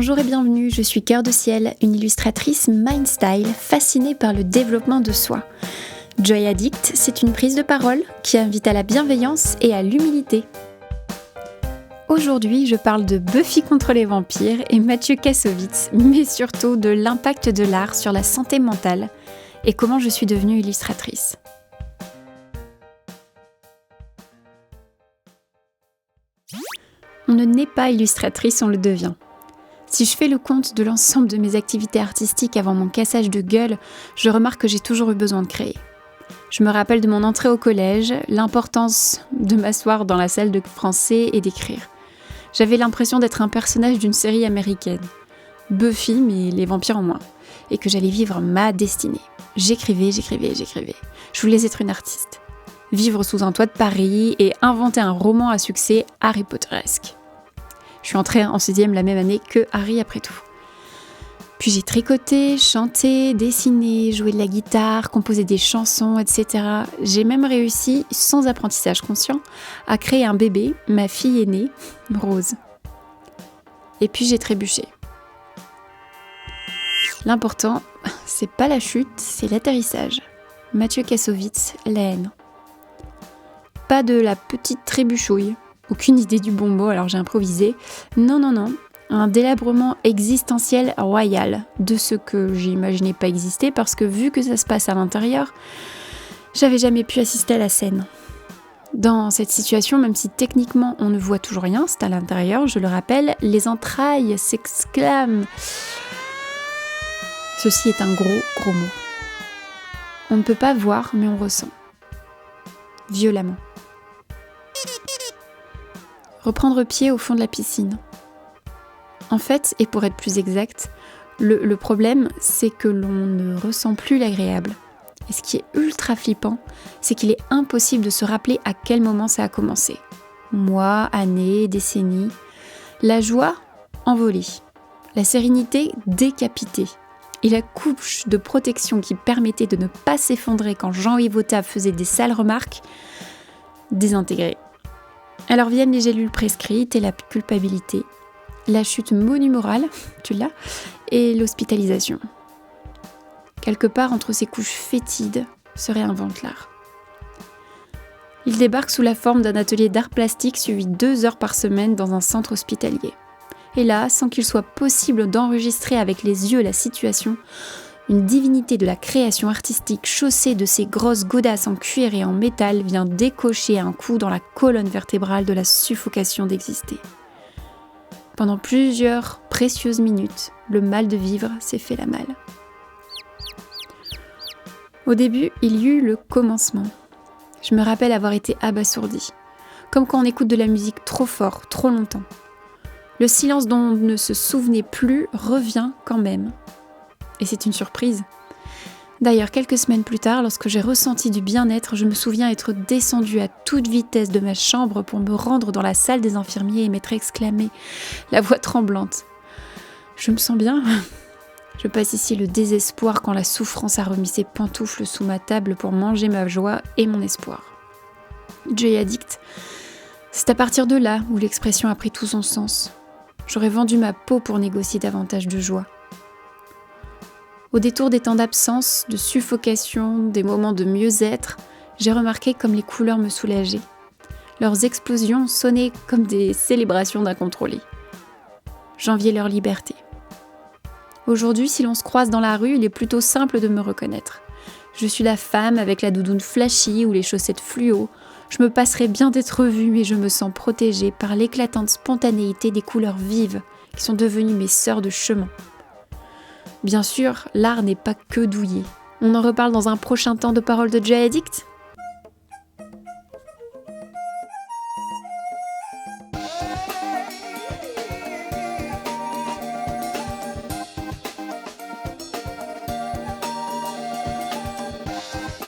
Bonjour et bienvenue, je suis Cœur de Ciel, une illustratrice Mindstyle fascinée par le développement de soi. Joy Addict, c'est une prise de parole qui invite à la bienveillance et à l'humilité. Aujourd'hui, je parle de Buffy contre les vampires et Mathieu Kassovitz, mais surtout de l'impact de l'art sur la santé mentale et comment je suis devenue illustratrice. On ne naît pas illustratrice, on le devient. Si je fais le compte de l'ensemble de mes activités artistiques avant mon cassage de gueule, je remarque que j'ai toujours eu besoin de créer. Je me rappelle de mon entrée au collège, l'importance de m'asseoir dans la salle de français et d'écrire. J'avais l'impression d'être un personnage d'une série américaine. Buffy, mais les vampires en moins. Et que j'allais vivre ma destinée. J'écrivais. Je voulais être une artiste. Vivre sous un toit de Paris et inventer un roman à succès Harry Potteresque. Je suis entrée en 6e la même année que Harry après tout. Puis j'ai tricoté, chanté, dessiné, joué de la guitare, composé des chansons, etc. J'ai même réussi, sans apprentissage conscient, à créer un bébé, ma fille aînée, Rose. Et puis j'ai trébuché. L'important, c'est pas la chute, c'est l'atterrissage. Mathieu Kassovitz, la haine. Pas de la petite trébuchouille. Aucune idée du bon mot, alors j'ai improvisé. Non. Un délabrement existentiel royal de ce que j'imaginais pas exister parce que vu que ça se passe à l'intérieur, j'avais jamais pu assister à la scène. Dans cette situation, même si techniquement on ne voit toujours rien, c'est à l'intérieur, je le rappelle, les entrailles s'exclament. Ceci est un gros mot. On ne peut pas voir, mais on ressent. Violemment. Reprendre pied au fond de la piscine. En fait, et pour être plus exact, le problème, c'est que l'on ne ressent plus l'agréable. Et ce qui est ultra flippant, c'est qu'il est impossible de se rappeler à quel moment ça a commencé. Mois, années, décennies. La joie, envolée. La sérénité, décapitée. Et la couche de protection qui permettait de ne pas s'effondrer quand Jean-Yves Ottave faisait des sales remarques, désintégrée. Alors viennent les gélules prescrites et la culpabilité, la chute monumorale, tu l'as, et l'hospitalisation. Quelque part entre ces couches fétides se réinvente l'art. Il débarque sous la forme d'un atelier d'art plastique suivi 2 heures par semaine dans un centre hospitalier. Et là, sans qu'il soit possible d'enregistrer avec les yeux la situation, une divinité de la création artistique chaussée de ses grosses godasses en cuir et en métal vient décocher un coup dans la colonne vertébrale de la suffocation d'exister. Pendant plusieurs précieuses minutes, le mal de vivre s'est fait la malle. Au début, il y eut le commencement. Je me rappelle avoir été abasourdie, comme quand on écoute de la musique trop fort, trop longtemps. Le silence dont on ne se souvenait plus revient quand même. Et c'est une surprise. D'ailleurs, quelques semaines plus tard, lorsque j'ai ressenti du bien-être, je me souviens être descendue à toute vitesse de ma chambre pour me rendre dans la salle des infirmiers et m'être exclamée, la voix tremblante. Je me sens bien. Je passe ici le désespoir quand la souffrance a remis ses pantoufles sous ma table pour manger ma joie et mon espoir. Joy Addict, c'est à partir de là où l'expression a pris tout son sens. J'aurais vendu ma peau pour négocier davantage de joie. Au détour des temps d'absence, de suffocation, des moments de mieux-être, j'ai remarqué comme les couleurs me soulageaient. Leurs explosions sonnaient comme des célébrations d'incontrôlés. J'enviais leur liberté. Aujourd'hui, si l'on se croise dans la rue, il est plutôt simple de me reconnaître. Je suis la femme avec la doudoune flashy ou les chaussettes fluo. Je me passerai bien d'être vue, mais je me sens protégée par l'éclatante spontanéité des couleurs vives qui sont devenues mes sœurs de chemin. Bien sûr, l'art n'est pas que douillet. On en reparle dans un prochain temps de parole de Joy Addict.